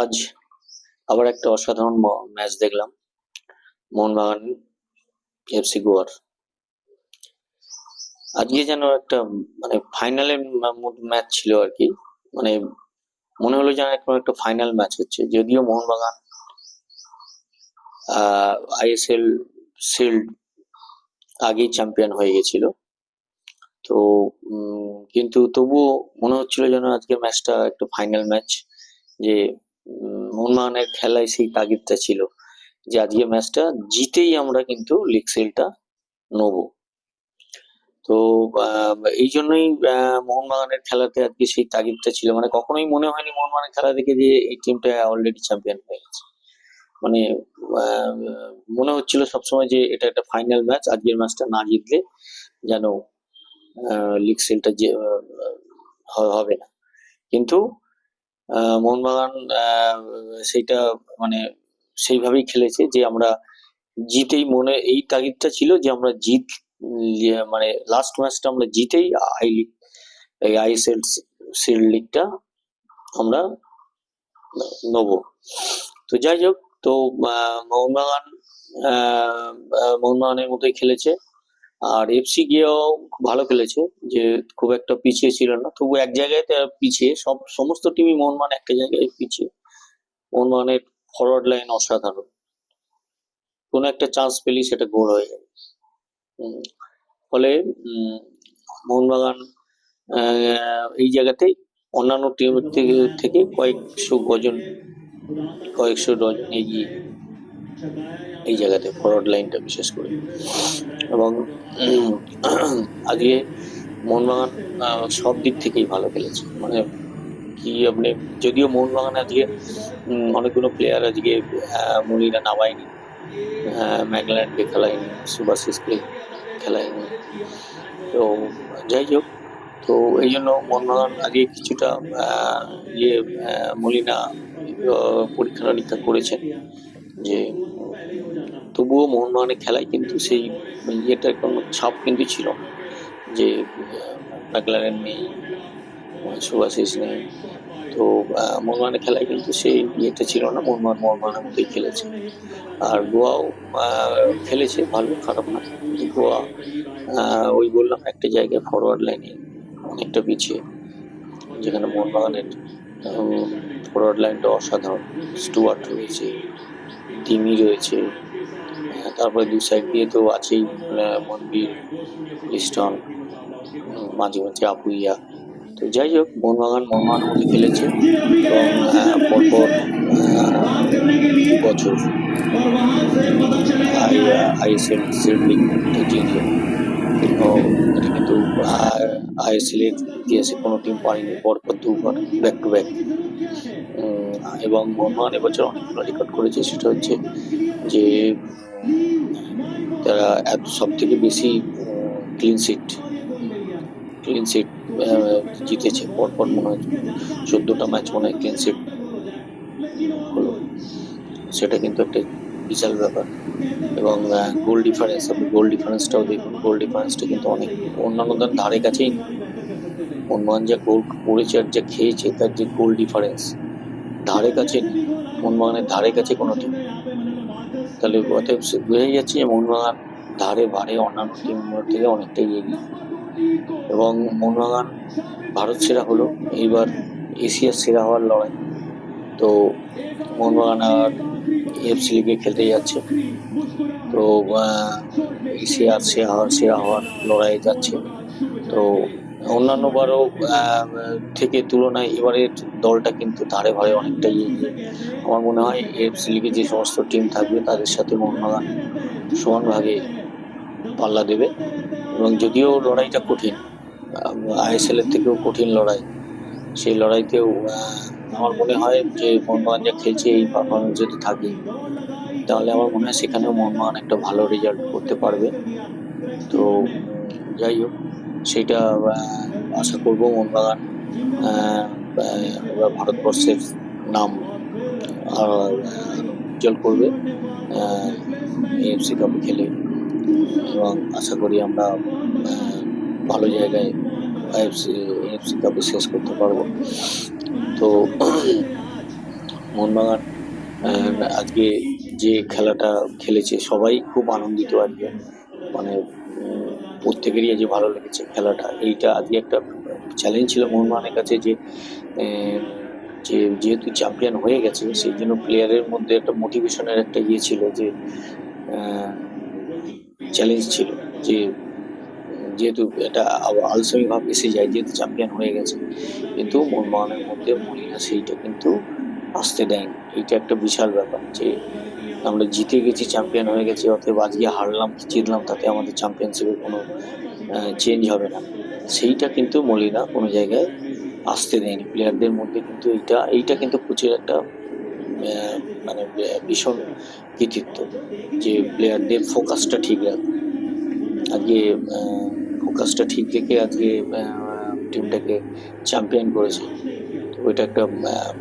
আজ আবার একটা অসাধারণ ম্যাচ দেখলাম, মোহনবাগান এফসি গোয়ার। আজকে যেন একটা মানে ফাইনালের ম্যাচ ছিল আর কি। মানে মনে হলো যেন এখন একটা ফাইনাল ম্যাচ হচ্ছে, যদিও মোহনবাগান আইএসএল শিল্ড আগেই চ্যাম্পিয়ন হয়ে গেছিল। তো কিন্তু তবুও মনে হচ্ছিল যেন আজকের ম্যাচটা একটা ফাইনাল ম্যাচ, যে মোহনবাগানের খেলায় সেই তাগিদটা ছিল যে আজকে ম্যাচটা জিতেই আমরা কিন্তু লিগ শিল্ডটা নেবো। তো এই জন্যই মোহনবাগানের খেলাতে আজকে সেই তাগিদটা ছিল। মানে কখনোই মনে হয়নি মোহনবাগানের খেলা দেখে যে এই টিমটা অলরেডি চ্যাম্পিয়ন হয়ে গেছে। মানে আহ, মনে হচ্ছিল সবসময় যে এটা একটা ফাইনাল ম্যাচ, আজকের ম্যাচটা না জিতলে যেন লিগ সেলটা যে হবে না। কিন্তু মোহনবাগান সেইটা মানে সেইভাবেই খেলেছে যে আমরা জিতেই, মনে এই তাগিদটা ছিল যে আমরা মানে লাস্ট ম্যাচটা আমরা জিতেই আই লিগ, এই আইএসএল শিল্ড লিগটা আমরা নেবো। তো যাই হোক, তো মোহনবাগান মোহনবাগানের মতোই খেলেছে। আর এফসি গিয়েও খুব ভালো খেলেছে, যে খুব একটা পিছিয়ে ছিল না, তবু এক জায়গায় পিছিয়ে, সমস্ত টিমই মোহনবাগান একটা জায়গায় পিছিয়ে। মোহনবাগানের ফরওয়ার্ড লাইন অসাধারণ, কোনো একটা চান্স পেলেই সেটা গোল হয়ে যায়। ফলে মোহনবাগান এই জায়গাতেই অন্যান্য টিমের থেকে কয়েকশো ডজন এগিয়ে এই জায়গাতে, ফরওয়ার্ড লাইনটা বিশেষ করে। এবং আজকে মোহনবাগান সব দিক থেকেই ভালো খেলেছে। মানে কি আপনি, যদিও মোহনবাগান আজকে অনেকগুলো প্লেয়ার আজকে মলিনা নামায়নি, ম্যাকল্যান্ডকে খেলায়নি, সুভাশিসকে খেলায়নি। তো যাই হোক, তো এই জন্য মোহনবাগান আজকে কিছুটা মলিনা পরীক্ষা নিরীক্ষা করেছেন, যে তবুও মোহনবাগানের খেলায় কিন্তু সেই ইয়েটার কোনো ছাপ কিন্তু ছিল না, যে ম্যাকলারেন নেই, সুভাশিস নেই। তো মোহনবাগানের খেলায় কিন্তু সেই ইয়েটা ছিল না, মোহনবাগানের মতোই খেলেছে। আর গোয়াও খেলেছে ভালো, খারাপ না। গোয়া ওই বললাম একটা জায়গায় ফরওয়ার্ড লাইনে অনেকটা পিছিয়ে, যেখানে মোহনবাগানের ফরওয়ার্ড লাইনটা অসাধারণ। স্টুয়ার্ট রয়েছে, তিমি রয়েছে, তারপরে দু সাইড দিয়ে তো আছেই মনবীর, লিস্টন, মাঝে মাঝে আপুইয়া। তো যাই হোক, মোহনবাগানের মতো খেলেছে, এবং পরপর 2 বছর আইএসএল শিল্ড লিগ জিতল। তো এটা কিন্তু আইএসএল এর ইতিহাসে কোনো টিম পারেনি পরপর 2বার ব্যাক টু ব্যাক। এবং মোহনবাগান এবছর অনেকগুলো রেকর্ড করেছে, সেটা হচ্ছে যে তারা সব থেকে বেশি ক্লিন সিট জিতেছে পরপর, মনে হয় 14টা ম্যাচ মনে হয় ক্লিন সিট হলো। সেটা কিন্তু একটা বিশাল ব্যাপার। এবং গোল ডিফারেন্স, আপনি গোল ডিফারেন্সটাও দেখুন, গোল ডিফারেন্সটা কিন্তু অনেক অন্যান্যদের ধারে কাছেই। মোহনবাগান যা গোল করেছে আর যা খেয়েছে, তার যে গোল ডিফারেন্স ধারে কাছে নেই, মোহনবাগানের ধারে কাছে কোনো টিম। তাহলে অতএব বোঝাই যাচ্ছে যে মোহনবাগান ধারে বারে অন্যান্য টিমগুলোর থেকে অনেকটাই এগিয়ে। এবং মোহনবাগান ভারত সেরা হলো, এইবার এশিয়ার সেরা হওয়ার লড়াই। তো মোহনবাগান আর এফসি লিগে খেলতে যাচ্ছে, তো এশিয়ার সেরা হওয়ার লড়াইয়ে যাচ্ছে। তো অন্যান্য বারও থেকে তুলনায় এবারের দলটা কিন্তু ধারে ভারে অনেকটাই এগিয়ে। আমার মনে হয় এফসি লিগে যে সমস্ত টিম থাকবে তাদের সাথে মোহনবাগান সমানভাবে পাল্লা দেবে। এবং যদিও লড়াইটা কঠিন, আইএসএল এর থেকেও কঠিন লড়াই, সেই লড়াইতেও আমার মনে হয় যে মোহনবাগান যা খেলছে এই পারফরমেন্স যদি থাকে, তাহলে আমার মনে হয় সেখানেও মোহনবাগান একটা ভালো রেজাল্ট করতে পারবে। তো যাই হোক, সেটা আশা করব মোহনবাগান ভারতবর্ষের নাম উজ্জ্বল করবে এএফসি কাপে খেলে, এবং আশা করি আমরা ভালো জায়গায় এএফসি কাপে শেষ করতে পারবো। তো মোহনবাগান আজকে যে খেলাটা খেলেছে সবাই খুব আনন্দিত আজকে, মানে প্রত্যেকেরই আজকে ভালো লেগেছে খেলাটা। এইটা আজকে একটা চ্যালেঞ্জ ছিল মোহনবাগানের কাছে যে আহ, যে যেহেতু চ্যাম্পিয়ন হয়ে গেছে সেই জন্য প্লেয়ারের মধ্যে একটা মোটিভেশনের একটা ইয়ে ছিল যে চ্যালেঞ্জ ছিল যে যেহেতু এটা আলসেমি ভাব এসে যায় যেহেতু চ্যাম্পিয়ন হয়ে গেছে, কিন্তু মোহনবাগানের মধ্যে মলিনা সেইটা কিন্তু আসতে দেয়নি। এইটা একটা বিশাল ব্যাপার যে আমরা জিতে গেছি, চ্যাম্পিয়ন হয়ে গেছি, অতএব আজকে হারলাম কি জিতলাম তাতে আমাদের চ্যাম্পিয়নশিপের কোনো চেঞ্জ হবে না, সেইটা কিন্তু মলিনা কোনো জায়গায় আসতে দেয়নি প্লেয়ারদের মধ্যে। কিন্তু এইটা এইটা কিন্তু কোচের একটা মানে ভীষণ কৃতিত্ব যে প্লেয়ারদের ফোকাসটা ঠিক রাখে। আজকে ফোকাসটা ঠিক রেখে আজকে টিমটাকে চ্যাম্পিয়ন করেছে, তো এটা একটা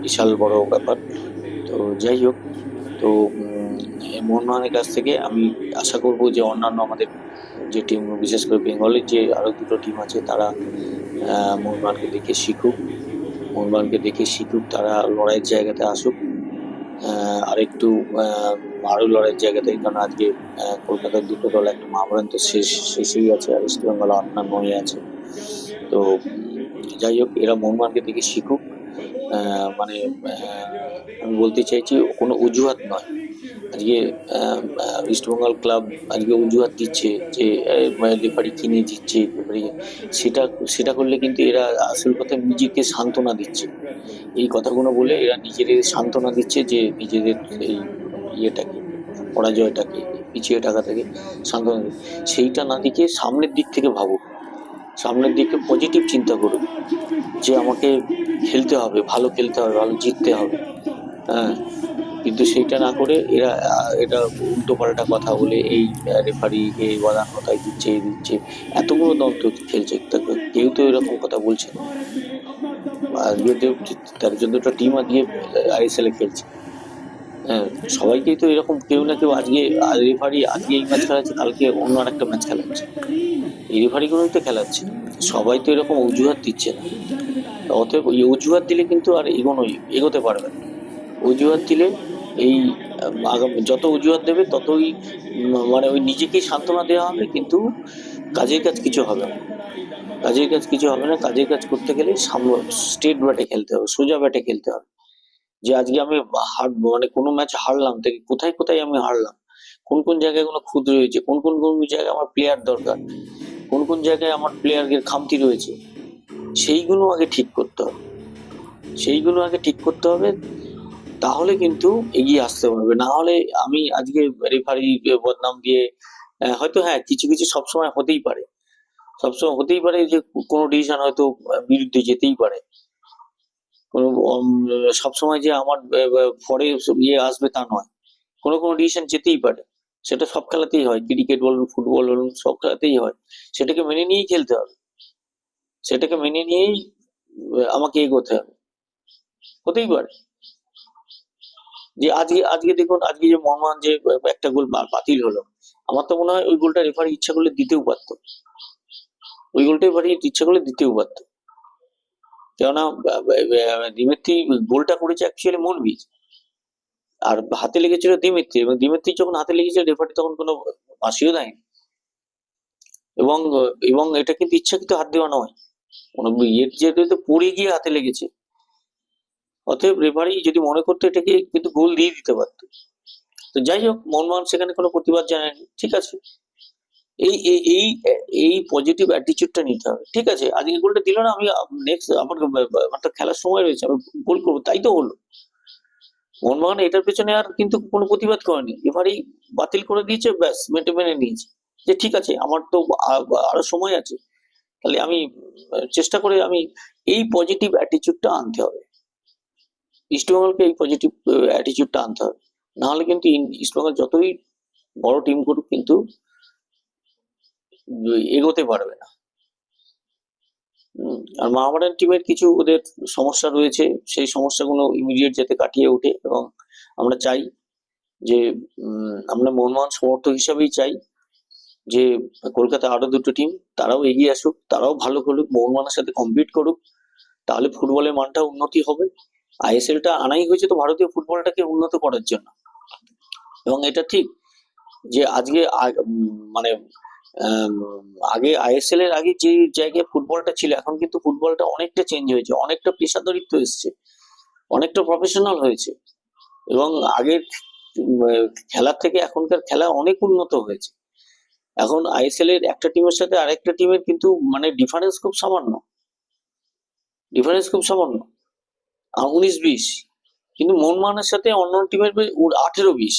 বিশাল বড় ব্যাপার। তো যাই হোক, তো এই মোহনবাগানের কাছ থেকে আমি আশা করব যে অন্যান্য আমাদের যে টিম, বিশেষ করে বেঙ্গলের যে আরো দুটো টিম আছে তারা মোহনবাগানকে দেখে শিখুক, মোহনবাগানকে দেখে শিখুক, তারা লড়াইয়ের জায়গাতে আসুক, আর একটু আরো লড়াইয়ের জায়গাতে, কারণ আজকে কলকাতার দুটো দল, একটা মহামেডান তো শেষেই আছে আর ইস্ট বেঙ্গল 8 না 9 আছে। তো যাই হোক, এরা মোহনবাগানকে দেখে শিখুক। মানে আমি বলতে চাইছি কোনো অজুহাত নয় আজকে ইস্টবেঙ্গল ক্লাব আজকে অজুহাত দিচ্ছে যে রেফারি কিনে দিচ্ছে রেফারি, সেটা সেটা করলে কিন্তু এরা আসল কথা নিজেকে সান্ত্বনা দিচ্ছে। এই কথাগুলো বলে এরা নিজেদের সান্ত্বনা দিচ্ছে যে নিজেদের এই ইয়েটাকে, পরাজয়টাকে, পিছিয়ে থাকা থেকে সান্ত্বনা দিচ্ছে। সেইটা না দিকে সামনের দিক থেকে ভাবুক, সামনের দিকে পজিটিভ চিন্তা করুক যে আমাকে খেলতে হবে, ভালো খেলতে হবে, ভালো জিততে হবে। হ্যাঁ, কিন্তু সেইটা না করে এরা এটা উল্টো পাল্টা কথা বলে এই রেফারিকে বাদান্নতায় দিচ্ছে, এই দিচ্ছে, এতগুলো দল তো খেলছে, কেউ তো এরকম কথা বলছে না। আজকে 13-14টা টিম আজকে আইএসএল এ খেলছে। হ্যাঁ, সবাইকেই তো এরকম কেউ না কেউ আজকে রেফারি আজকে এই ম্যাচ খেলাচ্ছে, কালকে অন্য আর একটা ম্যাচ খেলাচ্ছে, এই রেফারি গুলোই তো খেলাচ্ছে। সবাই তো এরকম অজুহাত দিচ্ছে না। অতএব এই অজুহাত দিলে কিন্তু আর এগোতে পারবে না। অজুহাত দিলে এই যত অজুহাত দেবে ততই মানে ওই নিজেকেই সান্ত্বনা দেওয়া হবে, কিন্তু কাজের কাজ কিছু হবে না। কাজের কাজ কিছু হবে না, কাজের কাজ করতে গেলে স্ট্রেট ব্যাটে খেলতে হবে, সোজা ব্যাটে খেলতে হবে। যে আজকে আমি মানে কোনো ম্যাচ হারলাম থেকে কোথায় কোথায় আমি হারলাম, কোন কোন জায়গায় কোনো খুঁত রয়েছে, কোন কোন কোন জায়গায় আমার প্লেয়ার দরকার, কোন কোন জায়গায় আমার প্লেয়ারের খামতি রয়েছে, সেইগুলো আগে ঠিক করতে হবে। সেইগুলো আগে ঠিক করতে হবে, তাহলে কিন্তু এগিয়ে আসতে পারবে। না হলে আমি আজকে রেফারি বদনাম দিয়ে হয়তো হ্যাঁ কিছু কিছু সবসময় হতেই পারে, সবসময় হতেই পারে যে কোনো ডিসিশন হয়তো বিরুদ্ধে যেতেই পারে, কোনো সবসময় যে আমার পরে ইয়ে আসবে তা নয়, কোনো কোনো ডিসিশন যেতেই পারে। সেটা সব খেলাতেই হয়, ক্রিকেট বলুন, ফুটবল বলুন, সব খেলাতেই হয়। সেটাকে মেনে নিয়েই খেলতে হবে, সেটাকে মেনে নিয়েই আমাকে এগোতে হবে। হতেই পারে যে আজকে আজকে দেখুন, আজকে যে মোহাম্মদ যে একটা গোল বাতিল হলো, আমার তো মনে হয় ওই গোলটা রেফারি ইচ্ছা করলে দিতেও পারতো, ওই গোলটা রেফারি ইচ্ছা করলে দিতেও পারতো। কেননা দিমিত্রি গোলটা করেছে অ্যাকচুয়ালি মনবীর, আর হাতে লেগেছিল দিমিত্রি, এবং দিমিত্রি যখন হাতে লেগেছিল রেফারি তখন কোনো ফাঁসিও দেয়নি। এবং এবং এটা কিন্তু ইচ্ছাকৃত হাত দেওয়া নয়, কোনো ইয়ের যেহেতু পড়ে গিয়ে হাতে লেগেছে। অতএব রেফারি যদি মনে করতো এটাকে কিন্তু গোল দিয়ে দিতে পারতো। তো যাই হোক, মোহনবাগান সেখানে কোনো প্রতিবাদ জানায়নি, ঠিক আছে। এই এই এই এই পজিটিভ অ্যাটিচিউডটা নিতে হবে, ঠিক আছে। আজকে গোলটা দিল না, আমি নেক্সট আমার আমার তো খেলার সময় রয়েছে, আমি গোল করবো, তাই তো হলো। মোহনবাগান এটার পেছনে আর কিন্তু কোনো প্রতিবাদ করেনি, এবারেই বাতিল করে দিয়েছে, ব্যাস মেনে নিয়েছে যে ঠিক আছে, আমার তো আরো সময় আছে, তাহলে আমি চেষ্টা করে আমি এই পজিটিভ অ্যাটিচিউডটা আনতে হবে, ইস্টবেঙ্গলকে এই পজিটিভ অ্যাটিচিউডটা আনতে হবে। নাহলে কিন্তু ইস্টবেঙ্গল যতই বড় টিম করুক কিন্তু এগোতে পারবে না। আর মোহামেডান টিমের কিছু ওদের সমস্যা রয়েছে, সেই সমস্যাগুলো ইমিডিয়েট যাতে কাটিয়ে ওঠে, এবং আমরা চাই যে আমরা মোহনবাগান সমর্থক হিসাবেই চাই যে কলকাতা আরো দুটো টিম তারাও এগিয়ে আসুক, তারাও ভালো খেলুক, মোহনবাগানের সাথে কম্পিট করুক, তাহলে ফুটবলের মানটা উন্নতি হবে। আইএসএলটা আনাই হয়েছে তো ভারতীয় ফুটবলটাকে উন্নত করার জন্য। এবং এটা ঠিক যে আজকে মানে আম, আগে আইএসএল এর আগে যে জায়গায় ফুটবলটা ছিল, এখন কিন্তু ফুটবলটা অনেকটা চেঞ্জ হয়েছে, অনেকটা পেশাদারিত্ব এসছে, অনেকটা প্রফেশনাল হয়েছে। এবং আগের খেলার থেকে এখনকার খেলা অনেক উন্নত হয়েছে। এখন আইএসএল এর একটা টিমের সাথে আরেকটা টিমের কিন্তু মানে ডিফারেন্স খুব সামান্য, ডিফারেন্স খুব সামান্য, 19-20। কিন্তু মোহনবাগানের সাথে অন্য টিমের 18-20,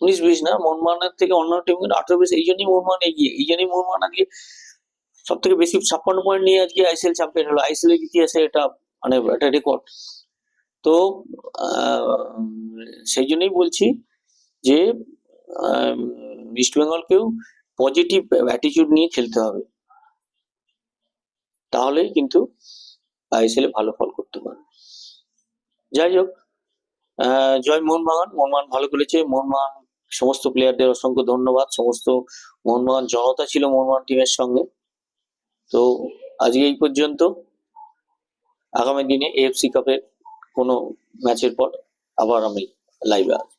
19-20 না, মোহনবাগানের থেকে অন্য টিমের 18-20। এই জন্যই মোহনবাগান এগিয়ে, এই জন্যই মোহনবাগান আজকে সব থেকে বেশি 56 পয়েন্ট নিয়ে আজকে আইএসএল চ্যাম্পিয়ন হলো। আইএসএল এর ইতিহাসে এটা মানে একটা রেকর্ড। তো সেই জন্যই বলছি যে ইস্ট বেঙ্গলকেও পজিটিভ অ্যাটিটিউড নিয়ে খেলতে হবে, তাহলেই কিন্তু আইএসএল এ ভালো ফল করতে পারবে। যাই হোক, জয় মোহনবাগান। মোহনবাগান ভালো খেলেছে। মোহনবাগান সমস্ত প্লেয়ারদের অসংখ্য ধন্যবাদ। সমস্ত মোহনবাগান জনতা ছিল মোহনবাগান টিমের সঙ্গে। তো আজকে এই পর্যন্ত। আগামী দিনে এএফসি কাপের কোনো ম্যাচের পর আবার আমি লাইভে আসবো।